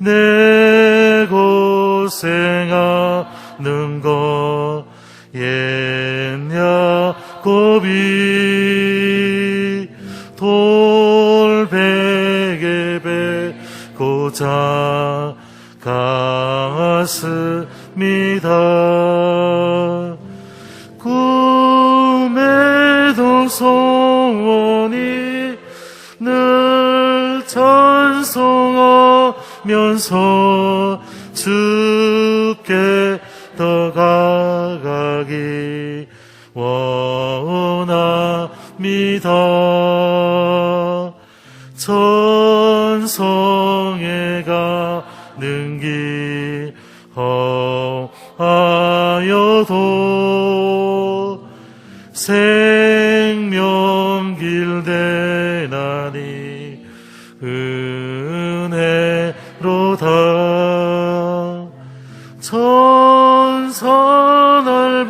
내 고생하는 것 옛 야곱이 돌베개 베고자 갔습니다. 꿈에도 소원이 늘 찬송하면서 주께 더 가기 원합니다. 천성에 가는 길 험하여도 생명길 대나니 은혜로다. 천사 날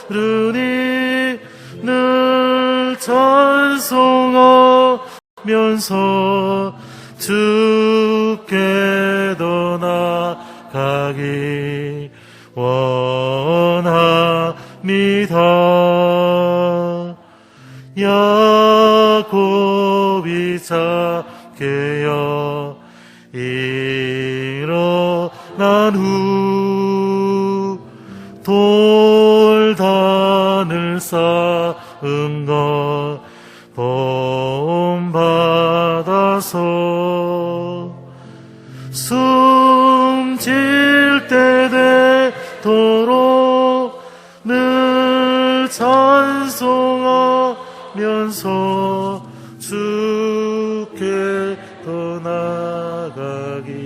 부르니 늘 찬송하면서 주께 더 나가기 원합니다. 야곱이 작게여 일어난 후 돌단을 쌓은 것 본받아서 숨질 때 되도록 늘 찬송하면서 주께 더 나가기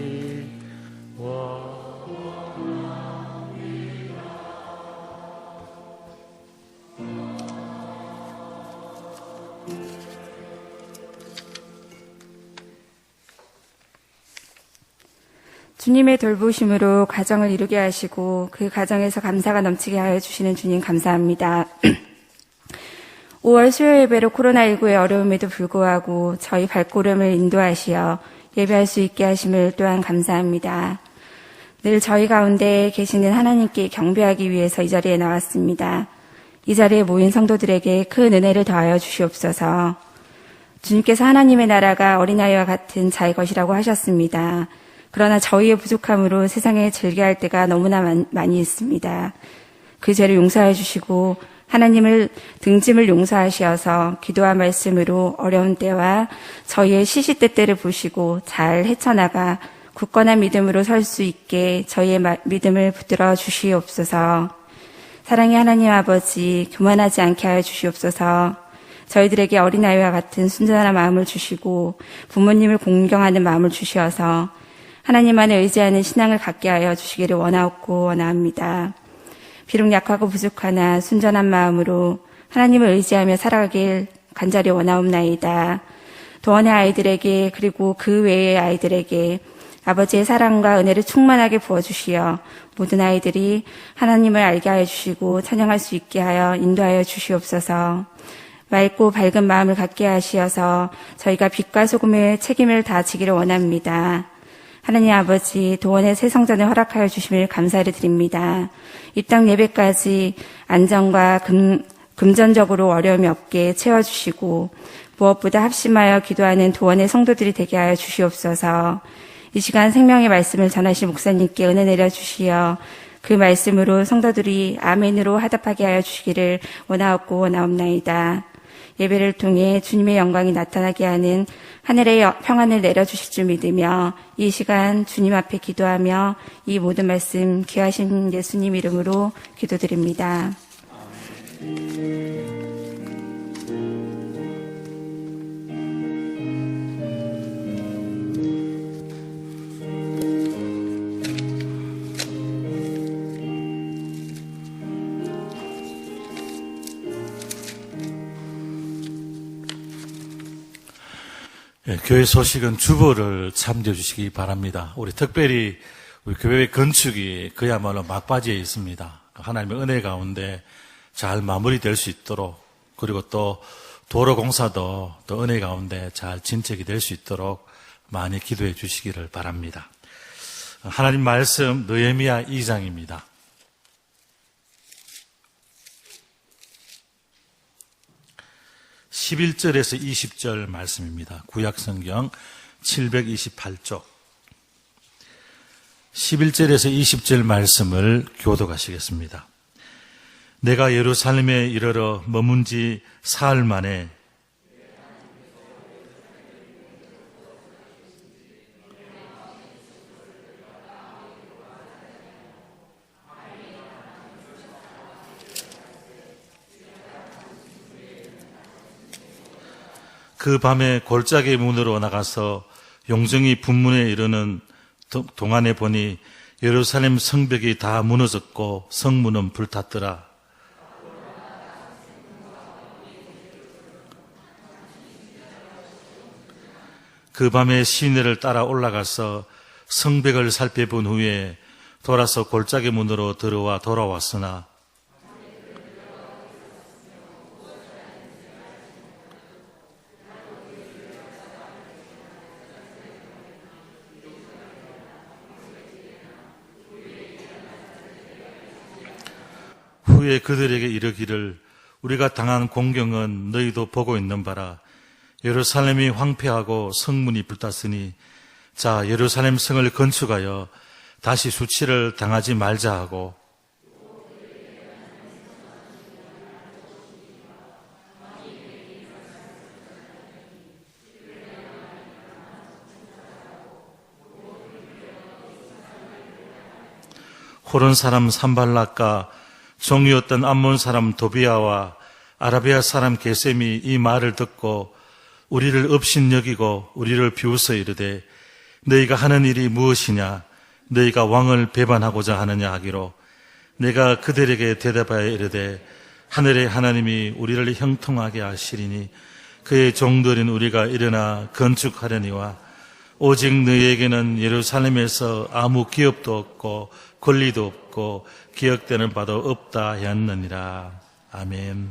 주님의 돌보심으로 가정을 이루게 하시고 그 가정에서 감사가 넘치게 하여 주시는 주님 감사합니다. 5월 수요 예배로 코로나19의 어려움에도 불구하고 저희 발걸음을 인도하시어 예배할 수 있게 하심을 또한 감사합니다. 늘 저희 가운데 계시는 하나님께 경배하기 위해서 이 자리에 나왔습니다. 이 자리에 모인 성도들에게 큰 은혜를 더하여 주시옵소서. 주님께서 하나님의 나라가 어린아이와 같은 자의 것이라고 하셨습니다. 그러나 저희의 부족함으로 세상에 즐겨할 때가 너무나 많이 있습니다. 그 죄를 용서해 주시고 하나님을 등짐을 용서하시어서 기도와 말씀으로 어려운 때와 저희의 시시때때를 보시고 잘 헤쳐나가 굳건한 믿음으로 설 수 있게 저희의 믿음을 붙들어 주시옵소서. 사랑의 하나님 아버지, 교만하지 않게 하여 주시옵소서. 저희들에게 어린아이와 같은 순전한 마음을 주시고 부모님을 공경하는 마음을 주시어서 하나님만을 의지하는 신앙을 갖게 하여 주시기를 원하옵고 원합니다. 비록 약하고 부족하나 순전한 마음으로 하나님을 의지하며 살아가길 간절히 원하옵나이다. 도원의 아이들에게 그리고 그 외의 아이들에게 아버지의 사랑과 은혜를 충만하게 부어주시어 모든 아이들이 하나님을 알게 하여 주시고 찬양할 수 있게 하여 인도하여 주시옵소서. 맑고 밝은 마음을 갖게 하시어서 저희가 빛과 소금의 책임을 다 지기를 원합니다. 하나님 아버지, 도원의 새 성전을 허락하여 주심을 감사를 드립니다. 이 땅 예배까지 안전과 금전적으로 어려움이 없게 채워주시고 무엇보다 합심하여 기도하는 도원의 성도들이 되게 하여 주시옵소서. 이 시간 생명의 말씀을 전하신 목사님께 은혜 내려주시어 그 말씀으로 성도들이 아멘으로 화답하게 하여 주시기를 원하옵고 원하옵나이다. 예배를 통해 주님의 영광이 나타나게 하는 하늘의 평안을 내려주실 줄 믿으며 이 시간 주님 앞에 기도하며 이 모든 말씀 귀하신 예수님 이름으로 기도드립니다. 교회 소식은 주보를 참조해 주시기 바랍니다. 우리 특별히 우리 교회 건축이 그야말로 막바지에 있습니다. 하나님의 은혜 가운데 잘 마무리될 수 있도록, 그리고 또 도로 공사도 또 은혜 가운데 잘 진척이 될 수 있도록 많이 기도해 주시기를 바랍니다. 하나님 말씀 느헤미야 2장입니다. 11절에서 20절 말씀입니다. 구약성경 728쪽 11절에서 20절 말씀을 교독하시겠습니다. 내가 예루살렘에 이르러 머문 지 사흘 만에 그 밤에 골짜기 문으로 나가서 용정이 분문에 이르는 동안에 보니 예루살렘 성벽이 다 무너졌고 성문은 불탔더라. 그 밤에 시내를 따라 올라가서 성벽을 살펴본 후에 돌아서 골짜기 문으로 들어와 돌아왔으나 후에 그들에게 이르기를 우리가 당한 공경은 너희도 보고 있는 바라. 예루살렘이 황폐하고 성문이 불탔으니 자 예루살렘 성을 건축하여 다시 수치를 당하지 말자 하고 호론 사람 산발락과 종이었던 암몬 사람 도비아와 아라비아 사람 게셈이 이 말을 듣고 우리를 업신여기고 우리를 비웃어 이르되 너희가 하는 일이 무엇이냐 너희가 왕을 배반하고자 하느냐 하기로 내가 그들에게 대답하여 이르되 하늘의 하나님이 우리를 형통하게 하시리니 그의 종들인 우리가 일어나 건축하려니와 오직 너희에게는 예루살렘에서 아무 기업도 없고 권리도 없고 기억되는 바도 없다 하였느니라. 아멘.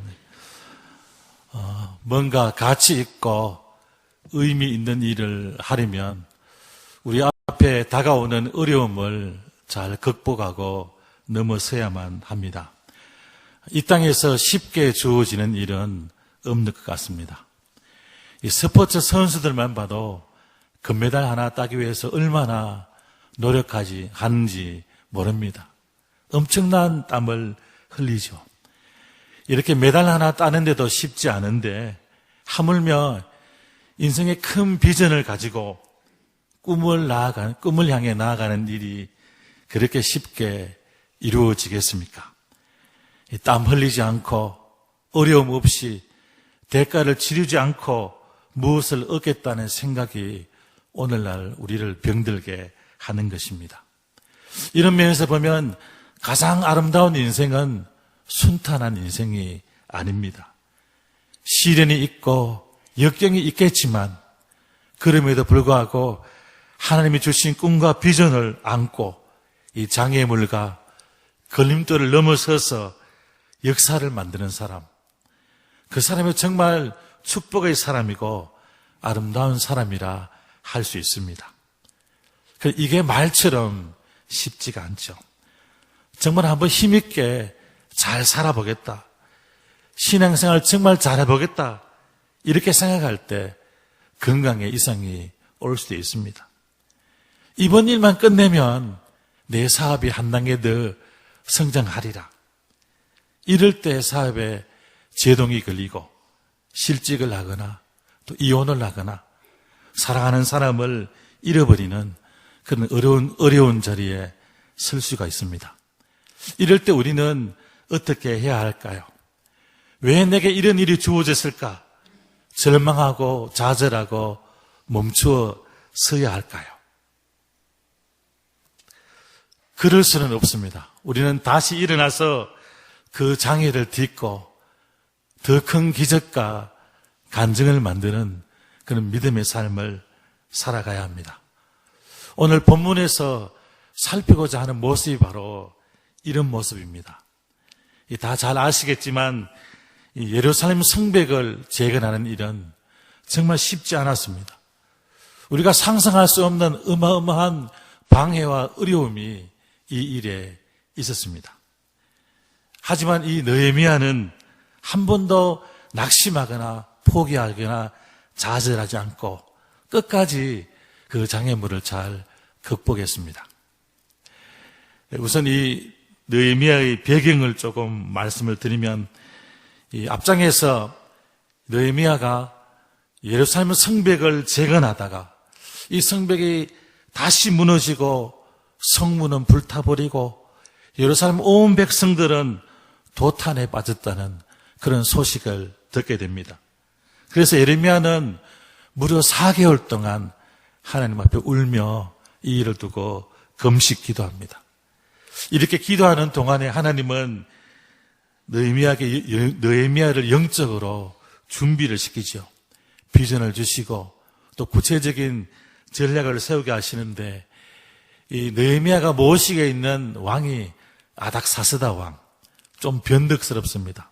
뭔가 가치 있고 의미 있는 일을 하려면 우리 앞에 다가오는 어려움을 잘 극복하고 넘어서야만 합니다. 이 땅에서 쉽게 주어지는 일은 없는 것 같습니다. 이 스포츠 선수들만 봐도 금메달 하나 따기 위해서 얼마나 노력하지 하는지 모릅니다. 엄청난 땀을 흘리죠. 이렇게 메달 하나 따는데도 쉽지 않은데 하물며 인생의 큰 비전을 가지고 꿈을 향해 나아가는 일이 그렇게 쉽게 이루어지겠습니까? 땀 흘리지 않고 어려움 없이 대가를 치르지 않고 무엇을 얻겠다는 생각이 오늘날 우리를 병들게 하는 것입니다. 이런 면에서 보면 가장 아름다운 인생은 순탄한 인생이 아닙니다. 시련이 있고 역경이 있겠지만 그럼에도 불구하고 하나님이 주신 꿈과 비전을 안고 이 장애물과 걸림돌을 넘어서서 역사를 만드는 사람, 그 사람이 정말 축복의 사람이고 아름다운 사람이라 할 수 있습니다. 이게 말처럼 쉽지가 않죠. 정말 한번 힘있게 잘 살아보겠다. 신앙생활 정말 잘해보겠다. 이렇게 생각할 때 건강에 이상이 올 수도 있습니다. 이번 일만 끝내면 내 사업이 한 단계 더 성장하리라. 이럴 때 사업에 제동이 걸리고 실직을 하거나 또 이혼을 하거나 사랑하는 사람을 잃어버리는 그런 어려운 자리에 설 수가 있습니다. 이럴 때 우리는 어떻게 해야 할까요? 왜 내게 이런 일이 주어졌을까? 절망하고 좌절하고 멈추어 서야 할까요? 그럴 수는 없습니다. 우리는 다시 일어나서 그 장애를 딛고 더 큰 기적과 간증을 만드는 그런 믿음의 삶을 살아가야 합니다. 오늘 본문에서 살피고자 하는 모습이 바로 이런 모습입니다. 다 잘 아시겠지만 예루살렘 성벽을 재건하는 일은 정말 쉽지 않았습니다. 우리가 상상할 수 없는 어마어마한 방해와 어려움이 이 일에 있었습니다. 하지만 이 느헤미야는 한 번도 낙심하거나 포기하거나 좌절하지 않고 끝까지 그 장애물을 잘 극복했습니다. 우선 이 느헤미야의 배경을 조금 말씀을 드리면, 이 앞장에서 느헤미야가 예루살렘 성벽을 재건하다가 이 성벽이 다시 무너지고 성문은 불타버리고 예루살렘 온 백성들은 도탄에 빠졌다는 그런 소식을 듣게 됩니다. 그래서 예레미야는 무려 4개월 동안 하나님 앞에 울며 이 일을 두고 금식 기도합니다. 이렇게 기도하는 동안에 하나님은 느헤미야를 영적으로 준비를 시키죠. 비전을 주시고 또 구체적인 전략을 세우게 하시는데, 이 느헤미야가 모시게 있는 왕이 아닥사스다 왕, 좀 변덕스럽습니다.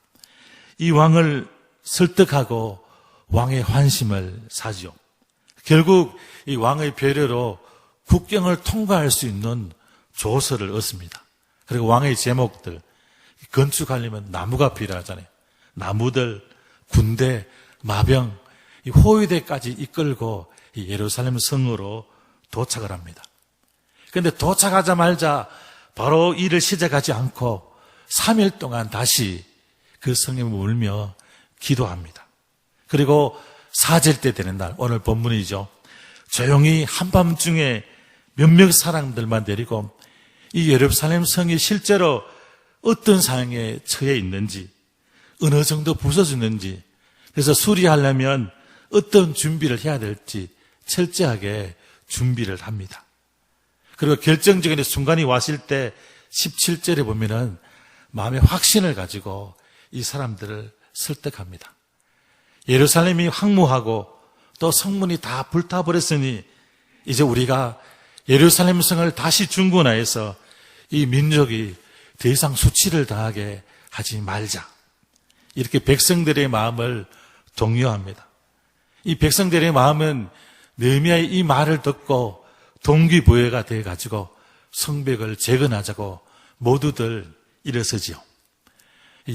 이 왕을 설득하고 왕의 환심을 사죠. 결국 이 왕의 배려로 국경을 통과할 수 있는 조서를 얻습니다. 그리고 왕의 제목들, 건축하려면 나무가 필요하잖아요. 나무들, 군대, 마병, 이 호위대까지 이끌고 이 예루살렘 성으로 도착을 합니다. 그런데 도착하자마자 바로 일을 시작하지 않고 3일 동안 다시 그 성에 울며 기도합니다. 그리고 사절 때 되는 날, 오늘 본문이죠. 조용히 한밤중에 몇몇 사람들만 데리고 이 예루살렘 성이 실제로 어떤 상황에 처해 있는지, 어느 정도 부서졌는지, 그래서 수리하려면 어떤 준비를 해야 될지 철저하게 준비를 합니다. 그리고 결정적인 순간이 왔을 때 17절에 보면은 마음의 확신을 가지고 이 사람들을 설득합니다. 예루살렘이 황무하고 또 성문이 다 불타버렸으니 이제 우리가 예루살렘 성을 다시 중건하여서 이 민족이 더 이상 수치를 당하게 하지 말자. 이렇게 백성들의 마음을 독려합니다. 이 백성들의 마음은 느헤미야의 이 말을 듣고 동기부여가 되어가지고 성벽을 재건하자고 모두들 일어서지요.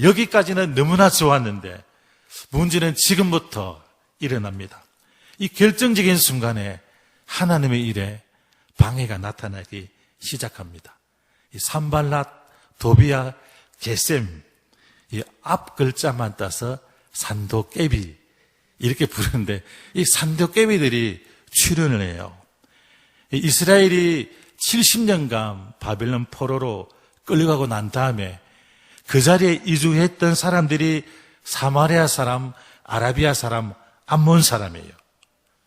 여기까지는 너무나 좋았는데 문제는 지금부터 일어납니다. 이 결정적인 순간에 하나님의 일에 방해가 나타나기 시작합니다. 이 산발랏, 도비야, 게셈, 이 앞 글자만 따서 산도깨비 이렇게 부르는데 이 산도깨비들이 출현을 해요. 이스라엘이 70년간 바벨론 포로로 끌려가고 난 다음에 그 자리에 이주했던 사람들이 사마리아 사람, 아라비아 사람, 암몬 사람이에요.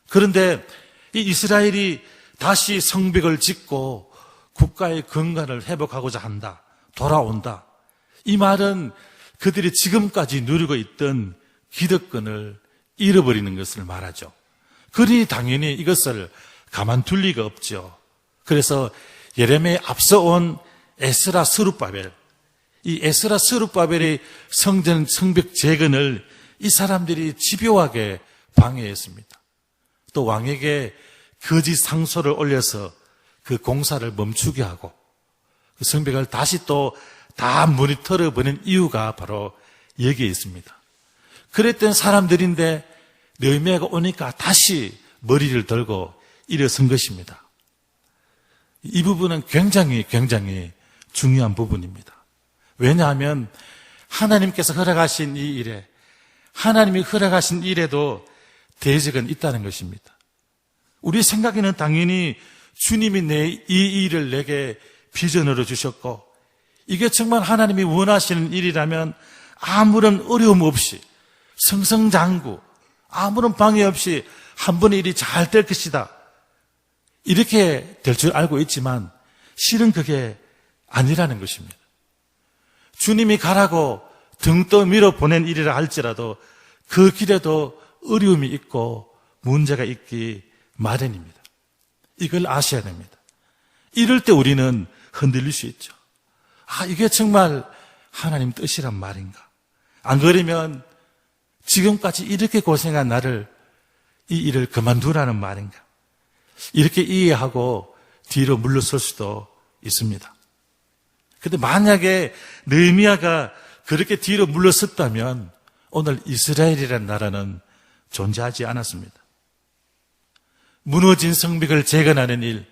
그런데 이 이스라엘이 다시 성벽을 짓고 국가의 건강을 회복하고자 한다, 돌아온다. 이 말은 그들이 지금까지 누리고 있던 기득권을 잃어버리는 것을 말하죠. 그러니 당연히 이것을 가만둘 리가 없죠. 그래서 예레미야에 앞서 온 에스라 스룹바벨, 이 에스라 스룹바벨의 성벽 재건을 이 사람들이 집요하게 방해했습니다. 또 왕에게 거짓 상소를 올려서 그 공사를 멈추게 하고 그 성벽을 다시 또 다 무너뜨려 버린 이유가 바로 여기에 있습니다. 그랬던 사람들인데 느헤미야가 오니까 다시 머리를 들고 일어선 것입니다. 이 부분은 굉장히 중요한 부분입니다. 왜냐하면 하나님께서 허락하신 이 일에, 하나님이 허락하신 일에도 대적은 있다는 것입니다. 우리 생각에는 당연히 주님이 이 일을 내게 비전으로 주셨고 이게 정말 하나님이 원하시는 일이라면 아무런 어려움 없이 승승장구, 아무런 방해 없이 한 번의 일이 잘 될 것이다. 이렇게 될 줄 알고 있지만 실은 그게 아니라는 것입니다. 주님이 가라고 등 떠밀어 보낸 일이라 할지라도 그 길에도 어려움이 있고 문제가 있기 마련입니다. 이걸 아셔야 됩니다. 이럴 때 우리는 흔들릴 수 있죠. 이게 정말 하나님 뜻이란 말인가? 안 그러면 지금까지 이렇게 고생한 나를 이 일을 그만두라는 말인가? 이렇게 이해하고 뒤로 물러설 수도 있습니다. 근데 만약에 느헤미야가 그렇게 뒤로 물러섰다면 오늘 이스라엘이라는 나라는 존재하지 않았습니다. 무너진 성벽을 재건하는 일,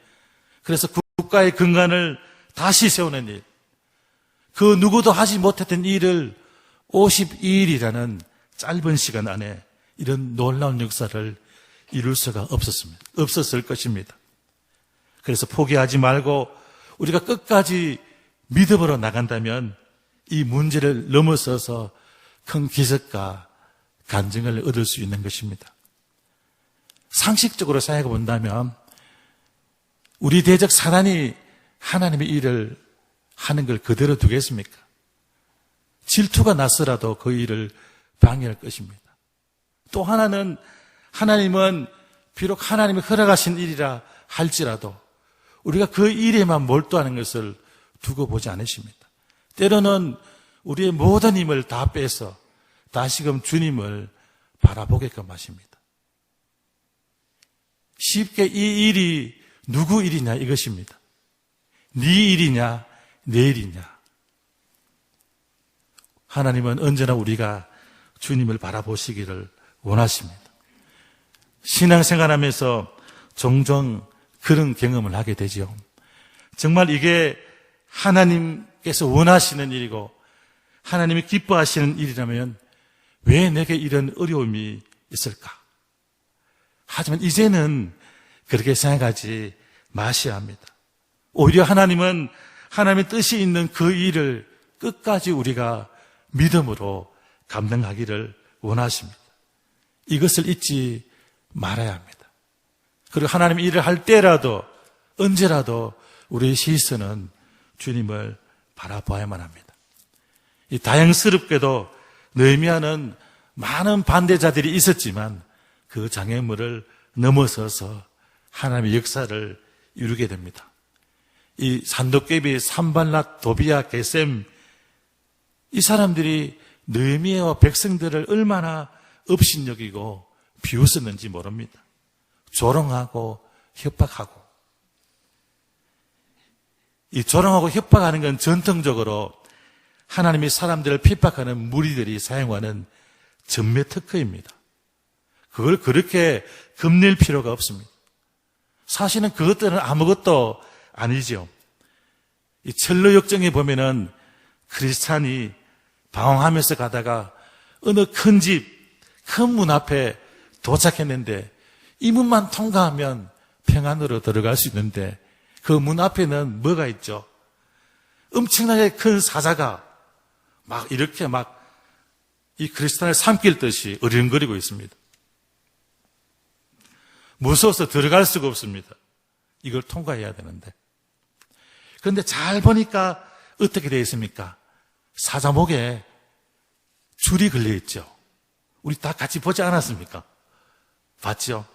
그래서 국가의 근간을 다시 세우는 일, 그 누구도 하지 못했던 일을 52일이라는 짧은 시간 안에 이런 놀라운 역사를 이룰 수가 없었을 것입니다. 그래서 포기하지 말고 우리가 끝까지 믿음으로 나간다면 이 문제를 넘어서서 큰 기적과 간증을 얻을 수 있는 것입니다. 상식적으로 생각해 본다면 우리 대적 사단이 하나님의 일을 하는 걸 그대로 두겠습니까? 질투가 났으라도 그 일을 방해할 것입니다. 또 하나는 하나님은 비록 하나님이 허락하신 일이라 할지라도 우리가 그 일에만 몰두하는 것을 두고 보지 않으십니다. 때로는 우리의 모든 힘을 다 빼서 다시금 주님을 바라보게끔 하십니다. 쉽게 이 일이 누구 일이냐 이것입니다. 네 일이냐 내 일이냐. 하나님은 언제나 우리가 주님을 바라보시기를 원하십니다. 신앙생활하면서 종종 그런 경험을 하게 되죠. 정말 이게 하나님께서 원하시는 일이고 하나님이 기뻐하시는 일이라면 왜 내게 이런 어려움이 있을까? 하지만 이제는 그렇게 생각하지 마셔야 합니다. 오히려 하나님은 하나님의 뜻이 있는 그 일을 끝까지 우리가 믿음으로 감당하기를 원하십니다. 이것을 잊지 말아야 합니다. 그리고 하나님 일을 할 때라도 언제라도 우리의 시선은 주님을 바라봐야만 합니다. 이 다행스럽게도 느헤미야는 많은 반대자들이 있었지만 그 장애물을 넘어서서 하나님의 역사를 이루게 됩니다. 이 산도깨비, 산발랏, 도비야, 게셈 이 사람들이 느헤미야와 백성들을 얼마나 업신여기고 비웃었는지 모릅니다. 조롱하고 협박하고 이 조롱하고 협박하는 건 전통적으로 하나님이 사람들을 핍박하는 무리들이 사용하는 전매 특허입니다. 그걸 그렇게 겁낼 필요가 없습니다. 사실은 그것들은 아무것도 아니죠. 이 철로 역정에 보면은 크리스찬이 방황하면서 가다가 어느 큰 집, 큰 문 앞에 도착했는데 이 문만 통과하면 평안으로 들어갈 수 있는데 그 문 앞에는 뭐가 있죠? 엄청나게 큰 사자가 막 이렇게 막 이 크리스찬을 삼킬 듯이 어리렁거리고 있습니다. 무서워서 들어갈 수가 없습니다. 이걸 통과해야 되는데. 그런데 잘 보니까 어떻게 되어 있습니까? 사자 목에 줄이 걸려 있죠. 우리 다 같이 보지 않았습니까? 봤죠?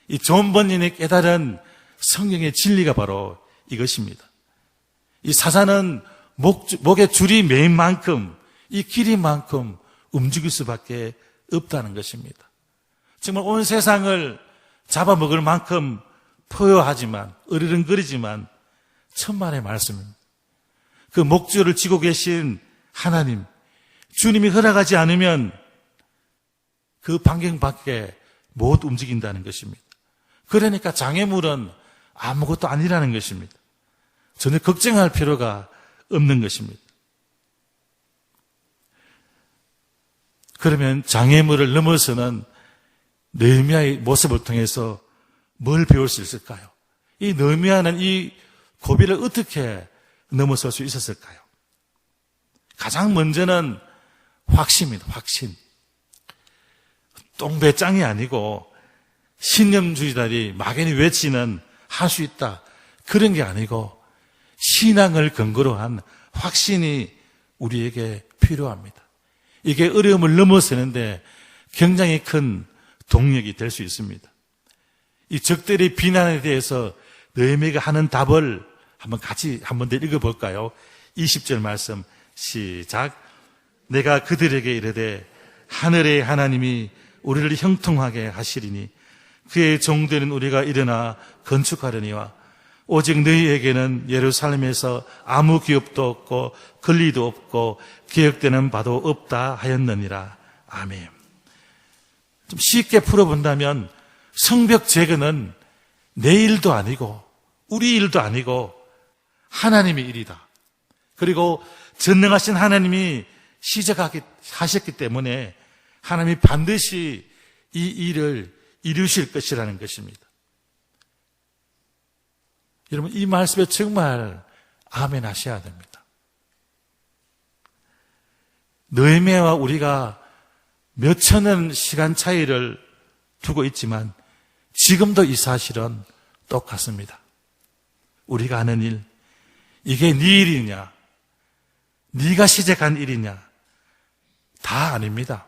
이 존 번연이 깨달은 성경의 진리가 바로 이것입니다. 이 사자는 목에 줄이 매인 만큼 이 길이만큼 움직일 수밖에 없다는 것입니다. 정말 온 세상을 잡아먹을 만큼 포효하지만 어리렁거리지만 천만의 말씀입니다. 그 목줄을 쥐고 계신 하나님, 주님이 허락하지 않으면 그 반경 밖에 못 움직인다는 것입니다. 그러니까 장애물은 아무것도 아니라는 것입니다. 전혀 걱정할 필요가 없는 것입니다. 그러면 장애물을 넘어서는 느헤미야의 모습을 통해서 뭘 배울 수 있을까요? 이 느헤미야는 이 고비를 어떻게 넘어설 수 있었을까요? 가장 먼저는 확신입니다. 확신. 똥배짱이 아니고 신념주의자들이 막연히 외치는 할 수 있다. 그런 게 아니고 신앙을 근거로 한 확신이 우리에게 필요합니다. 이게 어려움을 넘어서는데 굉장히 큰 동력이 될 수 있습니다. 이 적들의 비난에 대해서 느헤미야가 하는 답을 한 번 더 읽어볼까요? 20절 말씀 시작. 내가 그들에게 이르되 하늘의 하나님이 우리를 형통하게 하시리니 그의 종되는 우리가 일어나 건축하려니와 오직 너희에게는 예루살렘에서 아무 기업도 없고 권리도 없고 기억되는 바도 없다 하였느니라. 아멘. 좀 쉽게 풀어본다면 성벽 제거는 내 일도 아니고 우리 일도 아니고 하나님의 일이다. 그리고 전능하신 하나님이 시작하셨기 때문에 하나님이 반드시 이 일을 이루실 것이라는 것입니다. 여러분, 이 말씀에 정말 아멘 하셔야 됩니다. 느헤미야와 우리가 몇천 년 시간 차이를 두고 있지만 지금도 이 사실은 똑같습니다. 우리가 하는 일, 이게 네 일이냐, 네가 시작한 일이냐, 다 아닙니다.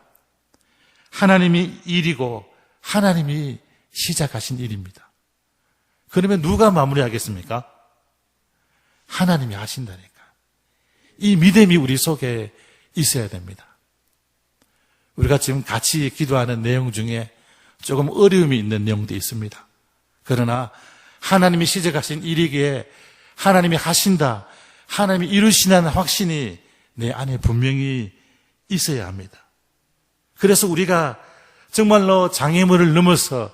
하나님이 일이고 하나님이 시작하신 일입니다. 그러면 누가 마무리하겠습니까? 하나님이 하신다니까. 이 믿음이 우리 속에 있어야 됩니다. 우리가 지금 같이 기도하는 내용 중에 조금 어려움이 있는 내용도 있습니다. 그러나 하나님이 시작하신 일이기에 하나님이 하신다, 하나님이 이루시는 확신이 내 안에 분명히 있어야 합니다. 그래서 우리가 정말로 장애물을 넘어서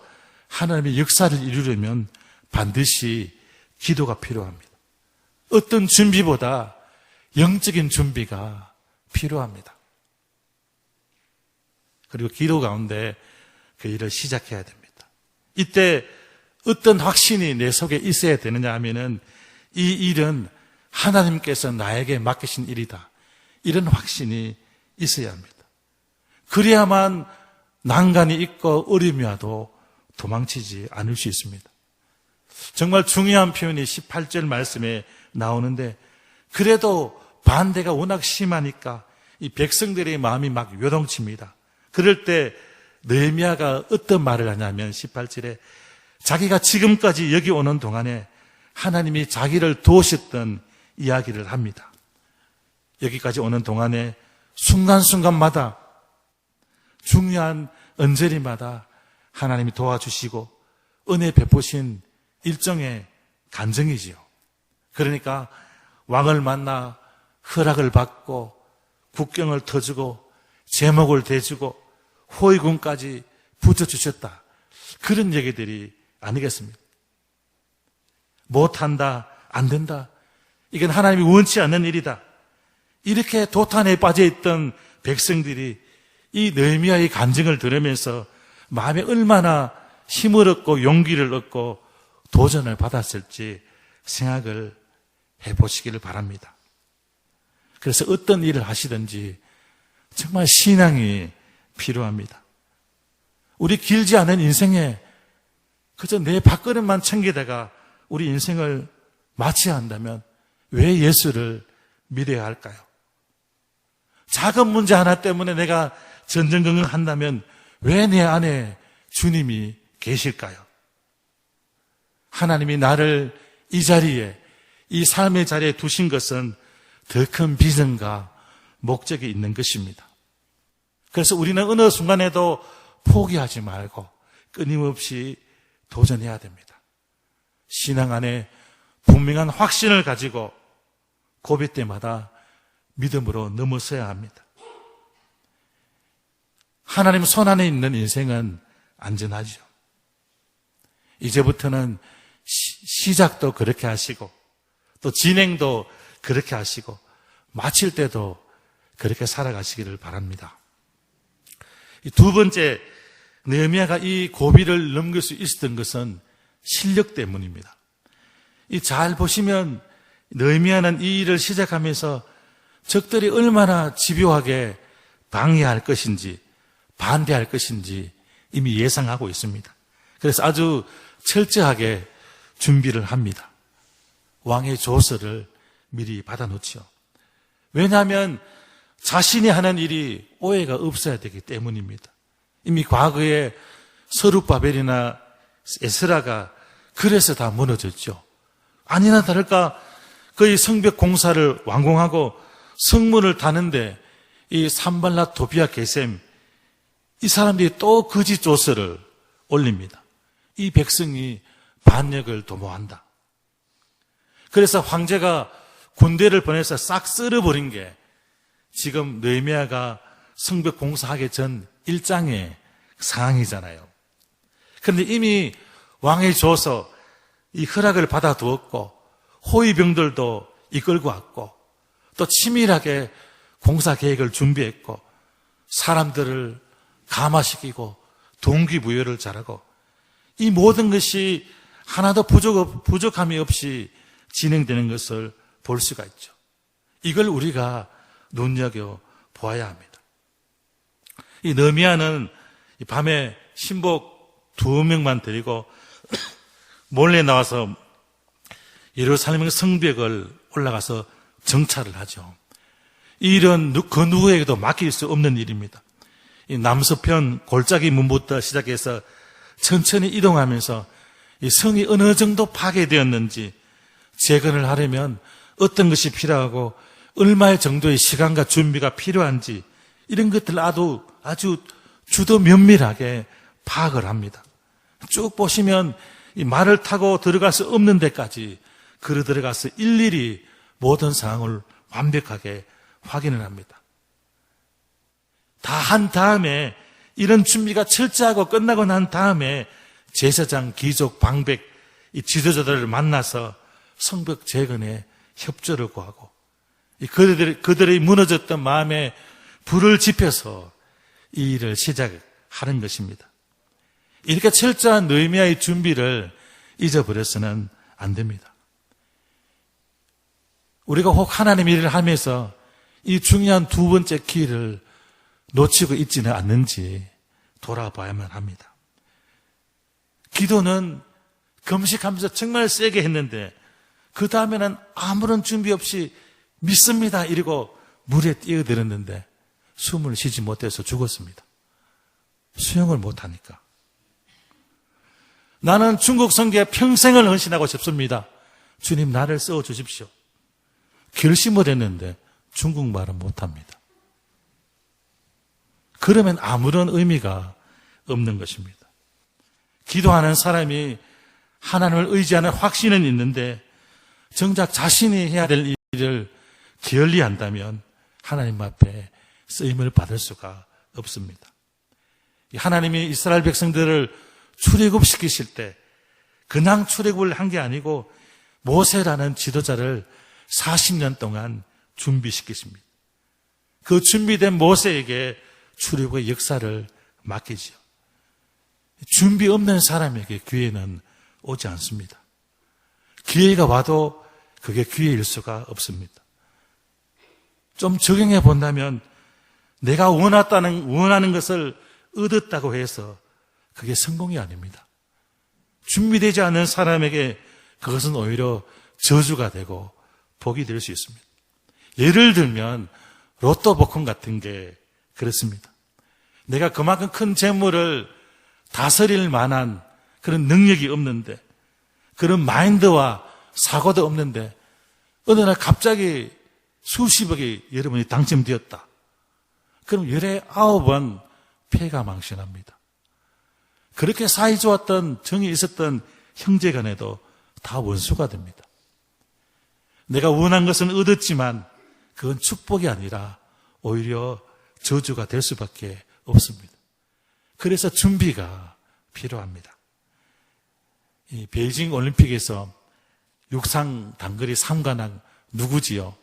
하나님의 역사를 이루려면 반드시 기도가 필요합니다. 어떤 준비보다 영적인 준비가 필요합니다. 그리고 기도 가운데 그 일을 시작해야 됩니다. 이때 어떤 확신이 내 속에 있어야 되느냐 하면은 이 일은 하나님께서 나에게 맡기신 일이다. 이런 확신이 있어야 합니다. 그래야만 난간이 있고 어려움이 와도 도망치지 않을 수 있습니다. 정말 중요한 표현이 18절 말씀에 나오는데 그래도 반대가 워낙 심하니까 이 백성들의 마음이 막 요동칩니다. 그럴 때 느헤미야가 어떤 말을 하냐면 18절에 자기가 지금까지 여기 오는 동안에 하나님이 자기를 도우셨던 이야기를 합니다. 여기까지 오는 동안에 순간순간마다 중요한 언저리마다 하나님이 도와주시고 은혜 베푸신 일종의 간증이지요. 그러니까 왕을 만나 허락을 받고 국경을 터주고 제목을 대주고 호위군까지 붙여주셨다. 그런 얘기들이 아니겠습니까? 못한다, 안 된다. 이건 하나님이 원치 않는 일이다. 이렇게 도탄에 빠져있던 백성들이 이 느헤미야의 간증을 들으면서 마음에 얼마나 힘을 얻고 용기를 얻고 도전을 받았을지 생각을 해보시기를 바랍니다. 그래서 어떤 일을 하시든지 정말 신앙이 필요합니다. 우리 길지 않은 인생에 그저 내 밥그릇만 챙기다가 우리 인생을 마쳐야 한다면 왜 예수를 믿어야 할까요? 작은 문제 하나 때문에 내가 전전긍긍한다면 왜 내 안에 주님이 계실까요? 하나님이 나를 이 자리에, 이 삶의 자리에 두신 것은 더 큰 비전과 목적이 있는 것입니다. 그래서 우리는 어느 순간에도 포기하지 말고 끊임없이 도전해야 됩니다. 신앙 안에 분명한 확신을 가지고 고비 때마다 믿음으로 넘어서야 합니다. 하나님 손 안에 있는 인생은 안전하죠. 이제부터는 시작도 그렇게 하시고 또 진행도 그렇게 하시고 마칠 때도 그렇게 살아가시기를 바랍니다. 두 번째, 느헤미야가 이 고비를 넘길 수 있었던 것은 실력 때문입니다. 잘 보시면 느헤미야는 이 일을 시작하면서 적들이 얼마나 집요하게 방해할 것인지 반대할 것인지 이미 예상하고 있습니다. 그래서 아주 철저하게 준비를 합니다. 왕의 조서를 미리 받아놓죠. 왜냐하면 자신이 하는 일이 오해가 없어야 되기 때문입니다. 이미 과거에 서룹바벨이나 에스라가 그래서 다 무너졌죠. 아니나 다를까 거의 성벽 공사를 완공하고 성문을 다는데 이 산발랏 도비아 게셈 이 사람들이 또 거짓 조서를 올립니다. 이 백성이 반역을 도모한다. 그래서 황제가 군대를 보내서 싹 쓸어버린 게 지금 느헤미야가 성벽 공사하기 전 1장의 상황이잖아요. 그런데 이미 왕이 줘서 이 허락을 받아두었고 호위병들도 이끌고 왔고 또 치밀하게 공사 계획을 준비했고 사람들을 감화시키고 동기부여를 잘하고 이 모든 것이 하나도 부족함이 없이 진행되는 것을 볼 수가 있죠. 이걸 우리가 눈여겨보아야 합니다. 이 느헤미야는 밤에 신복 2명만 데리고 몰래 나와서 예루살렘의 성벽을 올라가서 정찰을 하죠. 이 일은 그 누구에게도 맡길 수 없는 일입니다. 이 남서편 골짜기 문부터 시작해서 천천히 이동하면서 이 성이 어느 정도 파괴되었는지 재건을 하려면 어떤 것이 필요하고 얼마의 정도의 시간과 준비가 필요한지 이런 것들을 아주 주도 면밀하게 파악을 합니다. 쭉 보시면 이 말을 타고 들어갈 수 없는 데까지 걸어 들어가서 일일이 모든 상황을 완벽하게 확인을 합니다. 다 한 다음에 이런 준비가 철저하고 끝나고 난 다음에 제사장, 귀족, 방백, 이 지도자들을 만나서 성벽 재건에 협조를 구하고 그들의 무너졌던 마음에 불을 지펴서 이 일을 시작하는 것입니다. 이렇게 철저한 느헤미야의 준비를 잊어버려서는 안 됩니다. 우리가 혹 하나님의 일을 하면서 이 중요한 두 번째 키를 놓치고 있지는 않는지 돌아봐야만 합니다. 기도는 금식하면서 정말 세게 했는데 그 다음에는 아무런 준비 없이 믿습니다 이러고 물에 뛰어들었는데 숨을 쉬지 못해서 죽었습니다. 수영을 못하니까. 나는 중국 선교에 평생을 헌신하고 싶습니다. 주님 나를 써주십시오. 결심을 했는데 중국말은 못합니다. 그러면 아무런 의미가 없는 것입니다. 기도하는 사람이 하나님을 의지하는 확신은 있는데 정작 자신이 해야 될 일을 게을리한다면 하나님 앞에 쓰임을 받을 수가 없습니다. 하나님이 이스라엘 백성들을 출애굽시키실 때 그냥 출애굽을 한 게 아니고 모세라는 지도자를 40년 동안 준비시키십니다. 그 준비된 모세에게 출애굽의 역사를 맡기죠. 준비 없는 사람에게 기회는 오지 않습니다. 기회가 와도 그게 기회일 수가 없습니다. 좀 적용해 본다면 내가 원하는 것을 얻었다고 해서 그게 성공이 아닙니다. 준비되지 않은 사람에게 그것은 오히려 저주가 되고 복이 될 수 있습니다. 예를 들면 로또 복권 같은 게 그렇습니다. 내가 그만큼 큰 재물을 다스릴 만한 그런 능력이 없는데 그런 마인드와 사고도 없는데 어느 날 갑자기 수십억이 여러분이 당첨되었다. 그럼 19번 폐가 망신합니다. 그렇게 사이 좋았던 정이 있었던 형제간에도 다 원수가 됩니다. 내가 원한 것은 얻었지만 그건 축복이 아니라 오히려 저주가 될 수밖에 없습니다. 그래서 준비가 필요합니다. 이 베이징 올림픽에서 육상 단거리 3관왕 누구지요?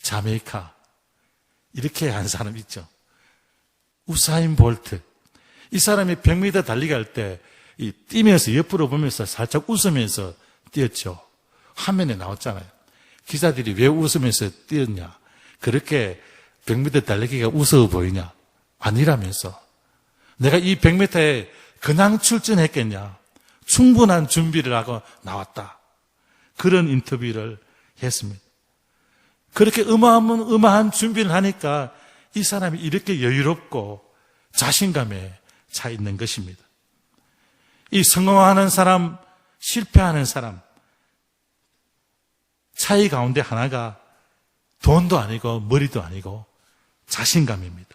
자메이카. 이렇게 한 사람 있죠. 우사인 볼트. 이 사람이 100m 달리기 할 때 뛰면서 옆으로 보면서 살짝 웃으면서 뛰었죠. 화면에 나왔잖아요. 기자들이 왜 웃으면서 뛰었냐? 그렇게 100m 달리기가 우스워 보이냐? 아니라면서. 내가 이 100m에 그냥 출전했겠냐? 충분한 준비를 하고 나왔다. 그런 인터뷰를 했습니다. 그렇게 어마어마한 준비를 하니까 이 사람이 이렇게 여유롭고 자신감에 차 있는 것입니다. 이 성공하는 사람, 실패하는 사람, 차이 가운데 하나가 돈도 아니고 머리도 아니고 자신감입니다.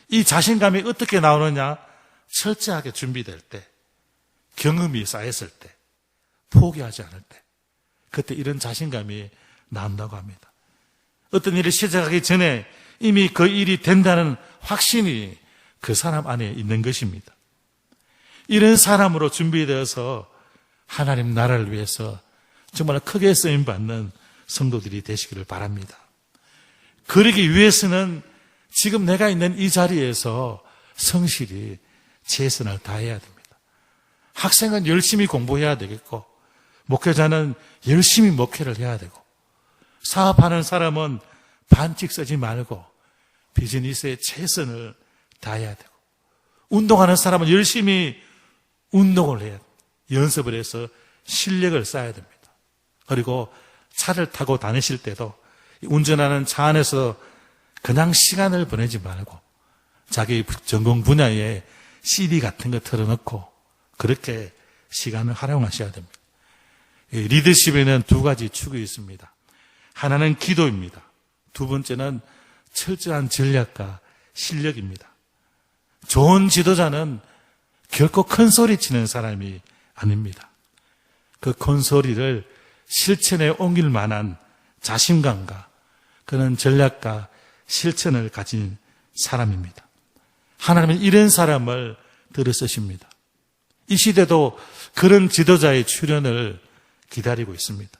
이 자신감이 어떻게 나오느냐? 철저하게 준비될 때, 경험이 쌓였을 때, 포기하지 않을 때, 그때 이런 자신감이 나온다고 합니다. 어떤 일을 시작하기 전에 이미 그 일이 된다는 확신이 그 사람 안에 있는 것입니다. 이런 사람으로 준비되어서 하나님 나라를 위해서 정말 크게 쓰임받는 성도들이 되시기를 바랍니다. 그러기 위해서는 지금 내가 있는 이 자리에서 성실히 최선을 다해야 됩니다. 학생은 열심히 공부해야 되겠고, 목회자는 열심히 목회를 해야 되고, 사업하는 사람은 반칙 쓰지 말고 비즈니스에 최선을 다해야 되고, 운동하는 사람은 열심히 운동을 해야 됩니다. 연습을 해서 실력을 쌓아야 됩니다. 그리고 차를 타고 다니실 때도 운전하는 차 안에서 그냥 시간을 보내지 말고 자기 전공 분야에 CD 같은 거 틀어놓고 그렇게 시간을 활용하셔야 됩니다. 리더십에는 두 가지 축이 있습니다. 하나는 기도입니다. 두 번째는 철저한 전략과 실력입니다. 좋은 지도자는 결코 큰 소리 치는 사람이 아닙니다. 그 큰 소리를 실천에 옮길 만한 자신감과 그런 전략과 실천을 가진 사람입니다. 하나님은 이런 사람을 들어쓰십니다. 이 시대도 그런 지도자의 출현을 기다리고 있습니다.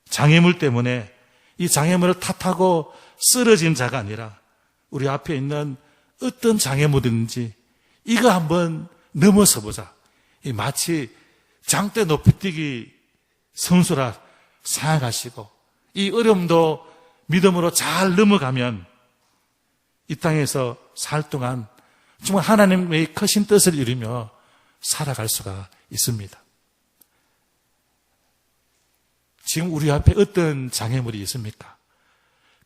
장애물 때문에 이 장애물을 탓하고 쓰러진 자가 아니라 우리 앞에 있는 어떤 장애물이든지 이거 한번 넘어서 보자. 마치 장대 높이뛰기 선수라 생각하시고 이 어려움도 믿음으로 잘 넘어가면 이 땅에서 살 동안 정말 하나님의 크신 뜻을 이루며 살아갈 수가 있습니다. 지금 우리 앞에 어떤 장애물이 있습니까?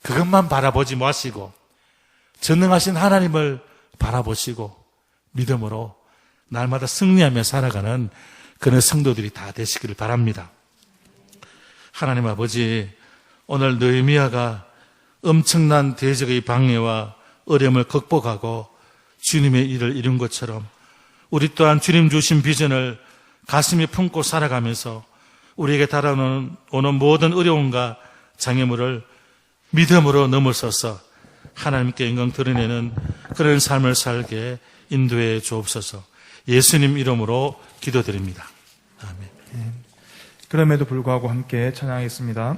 그것만 바라보지 마시고 전능하신 하나님을 바라보시고 믿음으로 날마다 승리하며 살아가는 그런 성도들이 다 되시기를 바랍니다. 하나님 아버지, 오늘 느헤미야가 엄청난 대적의 방해와 어려움을 극복하고 주님의 일을 이룬 것처럼 우리 또한 주님 주신 비전을 가슴에 품고 살아가면서 우리에게 달아오는 모든 어려움과 장애물을 믿음으로 넘어서서 하나님께 영광 드러내는 그런 삶을 살게 인도해 주옵소서. 예수님 이름으로 기도드립니다. 아멘. 그럼에도 불구하고 함께 찬양하겠습니다.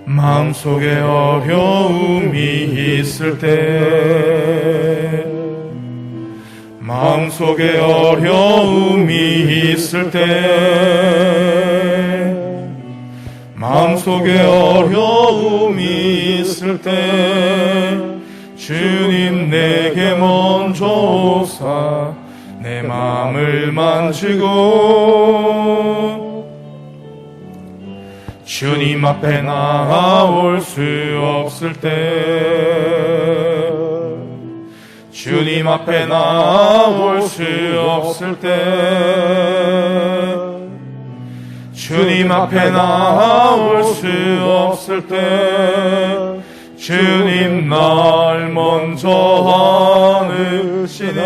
마음속에 어려움이 있을 때, 마음속에 어려움이 있을 때, 마음속에 어려움이 있을 때 주님 내게 먼저 오사 내 마음을 만지고 주님 앞에 나아올 수 없을 때, 주님 앞에 나아올 수 없을 때, 주님 앞에 나아올 수 없을 때 주님 날 먼저 안으시네.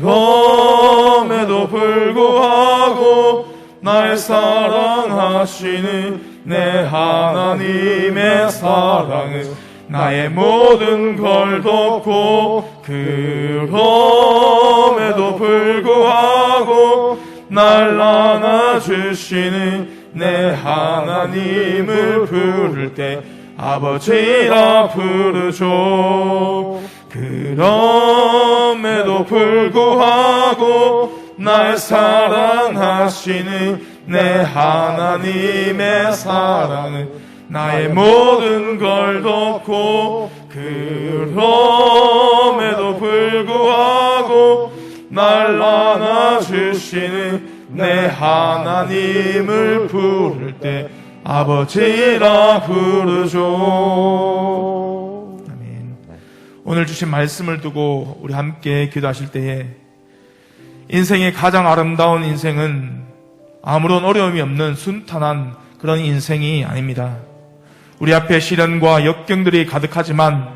그럼에도 불구하고 날 사랑하시는 내 하나님의 사랑은 나의 모든 걸 덮고, 그럼에도 불구하고 날 안아주시는 내 하나님을 부를 때 아버지라 부르죠. 그럼에도 불구하고 날 사랑하시는 내 하나님의 사랑은 나의 모든 걸 덮고, 그럼에도 불구하고 날 안아주시는 내 하나님을 부를 때 아버지라 부르죠. 아멘. 오늘 주신 말씀을 두고 우리 함께 기도하실 때에 인생의 가장 아름다운 인생은 아무런 어려움이 없는 순탄한 그런 인생이 아닙니다. 우리 앞에 시련과 역경들이 가득하지만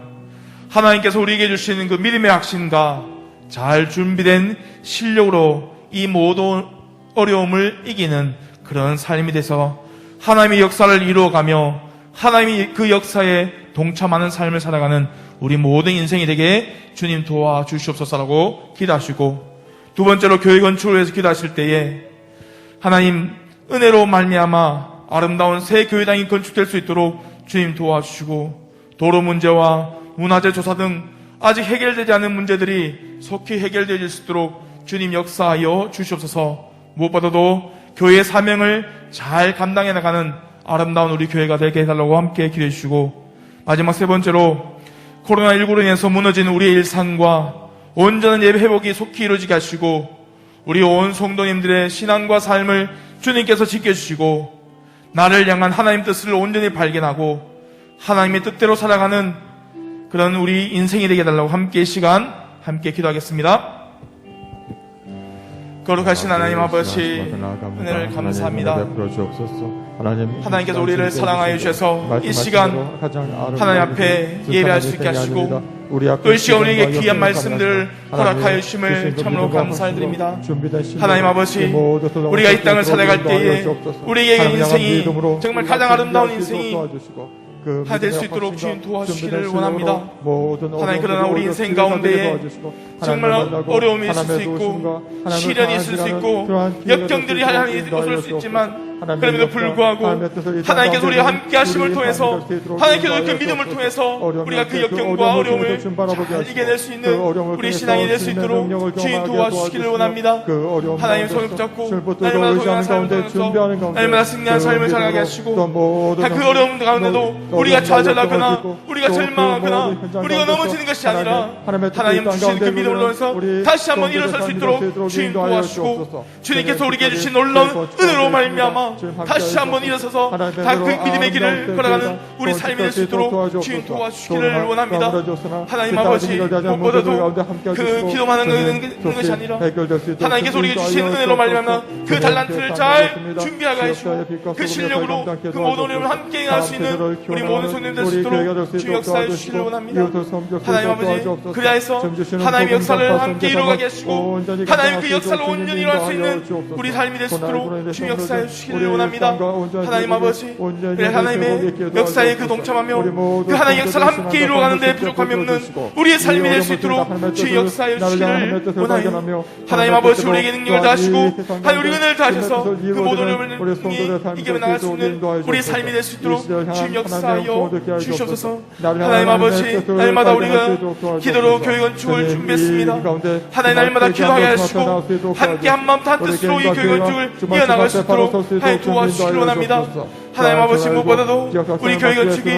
하나님께서 우리에게 주시는 그 믿음의 확신과 잘 준비된 실력으로 이 모든 어려움을 이기는 그런 삶이 돼서 하나님의 역사를 이루어가며 하나님이 그 역사에 동참하는 삶을 살아가는 우리 모든 인생이 되게 주님 도와주시옵소서라고 기도하시고, 두 번째로 교회 건축을 위해서 기도하실 때에 하나님 은혜로 말미암아 아름다운 새 교회당이 건축될 수 있도록 주님 도와주시고, 도로 문제와 문화재 조사 등 아직 해결되지 않은 문제들이 속히 해결될 수 있도록 주님 역사하여 주시옵소서. 무엇보다도 교회의 사명을 잘 감당해 나가는 아름다운 우리 교회가 되게 해달라고 함께 기도해 주시고, 마지막 세 번째로 코로나19로 인해서 무너진 우리의 일상과 온전한 예배 회복이 속히 이루어지게 하시고, 우리 온 성도님들의 신앙과 삶을 주님께서 지켜주시고, 나를 향한 하나님 뜻을 온전히 발견하고 하나님의 뜻대로 살아가는 그런 우리 인생이 되게 해달라고 함께 이 시간 함께 기도하겠습니다. 거룩하신 하나님 아버지, 은혜를 감사합니다. 하나님께서 우리를 사랑하여 주셔서 이 시간 하나님 앞에 예배할 수 있게 하시고, 또 이 시간 우리에게 귀한 말씀들을 허락하여 주심을 참으로 감사드립니다. 하나님 아버지, 우리가 이 땅을 살아갈 때에 우리의 인생이 정말 가장 아름다운 인생이 될 수 있도록 주님 도와주시기를 원합니다. 하나님, 그러나 우리 인생 가운데에 정말 어려움이 있을 수 있고 시련이 있을 수 있고 역경들이 하나님 있을 수 있지만, 그럼에도 불구하고 하나님께서 우리와 함께 하심을 통해서, 하나님께서 그 믿음을 통해서 우리가 그 역경과 어려움을 잘 이겨낼 수 있는 우리 신앙이 될 수 있도록 주님 도와주시기를 원합니다. 하나님 손을 붙잡고 날마다 동행하는 삶을 통해서 날마다 승리한 삶을 살아가게 하시고, 그 어려움 가운데도 우리가 좌절하거나 우리가 절망하거나 우리가 넘어지는 것이 아니라 하나님 주신 그 믿음을 통해서 다시 한번 일어설 수 있도록 주님 도와주시고, 주님께서 우리에게 주신 놀라운 은혜로 말미암아 다시 한번 일어서서 다 그 믿음의 길을 걸어가는 우리 삶이 될 수 있도록 주님 도와주시기를 원합니다. 하나님 아버지, 무엇보다도 그 기도하는 것이 아니라 하나님께서 우리에게 주신 은혜로 말미암아 그 달란트를 잘 준비하게 하시고 그 실력으로 그 모든 어려움을 함께 행할 수 있는 우리 모든 손님 될 수 있도록 주님 역사해 주시기를 원합니다. 하나님 아버지, 그리하여서 하나님의 역사를 함께 이루어가게 하시고 하나님 그 역사를 온전히 이루어갈 수 있는 우리 삶이 될 수 있도록 주님 역사해 주시기를 원합니다. 하나님 아버지, 그래 하나님의 역사에 그 동참하며 그 하나님의 역사를 함께 이루어가는 데 부족함이 없는 우리의 삶이 될 수 있도록 주의 역사해 주시기를 원하여, 하나님 아버지 우리에게 능력을 다하시고 하나님 우리 은혜를 다하셔서 그 모든 어려움을 이겨 나갈 수 있는 우리의 삶이 될 수 있도록 주님 역사하여 주시옵소서. 하나님 아버지, 날마다 우리가 기도로 교회 건축을 준비했습니다. 하나님 날마다 기도하게 하시고 함께 한마음 한뜻으로 이 교회 건축을 이어나갈 수 있도록 하나님 도와주시기를 원합니다. 하나님 아버지, 무엇보다도 우리 교회 건축이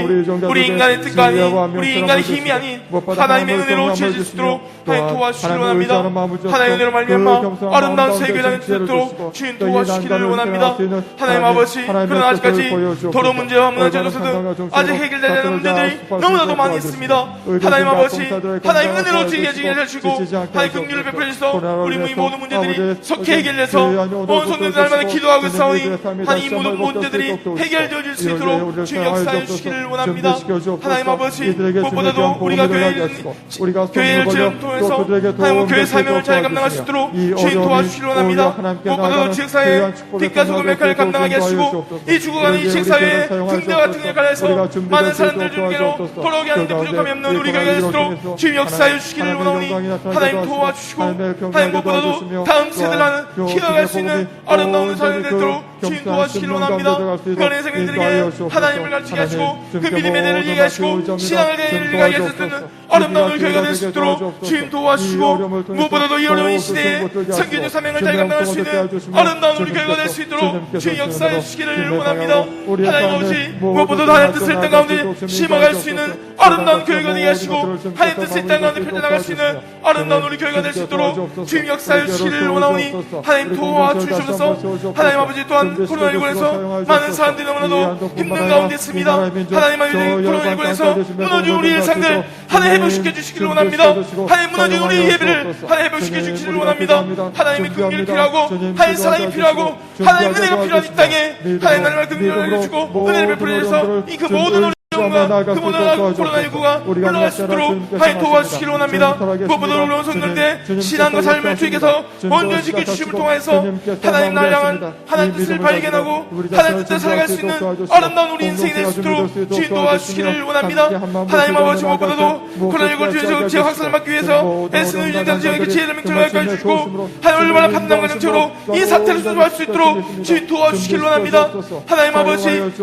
우리 인간의 뜻과 아닌 우리 인간의 힘이 아닌 하나님의 은혜로 지어질 수 있도록 하나님 도와주시기를 원합니다. 하나님의 은혜로 말미암아 아름다운 새 교회당이 되도록 주님 도와주시기를 원합니다. 하나님 아버지, 그러나 아직까지 도로 문제와 문화재 조사 등 아직 해결되지 않은 문제들이 너무나도 많이 있습니다. 하나님 아버지, 하나님 은혜로 지켜지게 해주시고 하나님 긍휼을 베풀어 주셔서 우리 모든 문제들이 속히 해결돼서 온 성도들 날마다 기도하고 있사오니 하나님 이 모든 문제들이 해결되어질 수 있도록 주님 역사해 주시기를 원합니다. 하나님 아버지, 무엇보다도 우리가 교회를 지금 통해서 하나님 교회 사명을 잘 감당할 수 있도록 주님 도와주시기를 원합니다. 무엇보다도 지역사회의 빛과 소금의 역할을 감당하게 하시고 이 죽어가는 이 지역사회의 등대와 같은 역할을 해서 많은 사람들 중계로 돌아오게 하는데 부족함이 없는 우리 교회가 될 수 있도록 주님 역사해 주시기를 원하오니 하나님 도와주시고, 하나님 무엇보다도 다음 세대를 키워갈 수 있는 아름다운 삶이 되도록 주님 도와주시기를 원합니다. 그런 인생들에게 하나님을 가르치게 하시고 그 믿음의 대를 이해하게 하시고 신앙을 대를 가게 하시는 아름다운 교회가 될 수 있도록 주님 도와주시고, 무엇보다도 이 어려운 시대에 선교주 사명을 잘 감당할 수 있는 아름다운 우리 교회가 될 수 있도록 주님 역사해 주시기를 원합니다. 하나님 아버지, 무엇보다도 하나님 뜻을 땅 가운데 심어갈 수 있는 아름다운 교회가 되게 하시고 하나님 뜻을 땅 가운데 펼쳐나갈 수 있는 아름다운 우리 교회가 될 수 있도록 주님 역사해 주시기를 원하오니 하나님 도와주시옵소서. 하나님 아버지, 또한 코로나19에서 많은 사람들이 너무나도 힘든 가운데 있습니다. 하나님 아버지, 코로나19에서 무너진 우리 일상들 하나님 회복시켜 주시기를 원합니다. 하나님 무너진 우리 예배를 하나님 회복시켜 주시기를 원합니다. 하나님의 긍휼이 필요하고 하나님의 사랑이 필요하고 하나님의 은혜가 필요한 이 땅에 하나님 나라의 긍휼을 알려주고 은혜를 베풀어 주셔서 이 그 모든 어려움과 그 모든 코로나19가 흘러갈 수 있도록 하나님 도와주시기를 원합니다. 무엇보다 어려운 손들때 신앙과 삶을 주님께서 온전히 지켜주심을 통해서 하나님 나를 향한 하나님 뜻을 발견하고 하나님 뜻대로 살아갈 수 있는 아름다운 우리 인생이 될 수 있도록 주님 도와주시기를 원합니다. 하나님 아버지 무엇보다도 코로나19를 주에서 지역 확산을 막기 위해서 애쓰는 유진단 지역의 지혜를 명철하게 해주시고 하나님 얼마나 판단과 정체로 이 사태를 수습할 수 있도록 주님 도와주시기를 원합니다. 하나님 아버지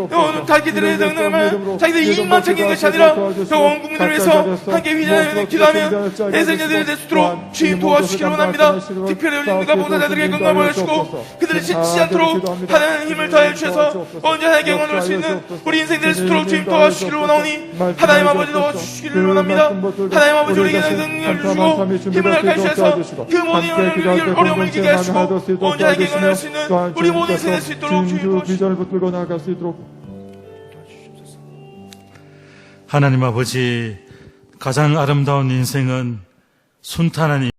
자기들의 능력을 자기들 이익만 챙기는 것이 아니라 온 국민을 위해서 함께 휘저으며 기도하며 애생자들이 될 수 있도록 주님 도와주시기를 원합니다. 특별히 우리가 봉사자들에게 건강을 보여주시고 그들이 지치지 않도록 하나님 힘을 더해 주셔서 언제 하나님께 영광을 올 수 있는 우리 인생 될 수 있도록 주님 도와주시기를 원하오니 하나님 아버지 도와주시기를 원합니다. 하나님 아버지 우리에게 능력을 주시고 힘을 가르쳐 주셔서 그 모든 어려움을 이기게 하시고 언제 하나님께 영광을 올 수 있는 우리 모든 인생 될 수 있도록 주님 도와주시기를 비전을 붙들고 나아갈 수 있도록 하나님 아버지, 가장 아름다운 인생은 순탄한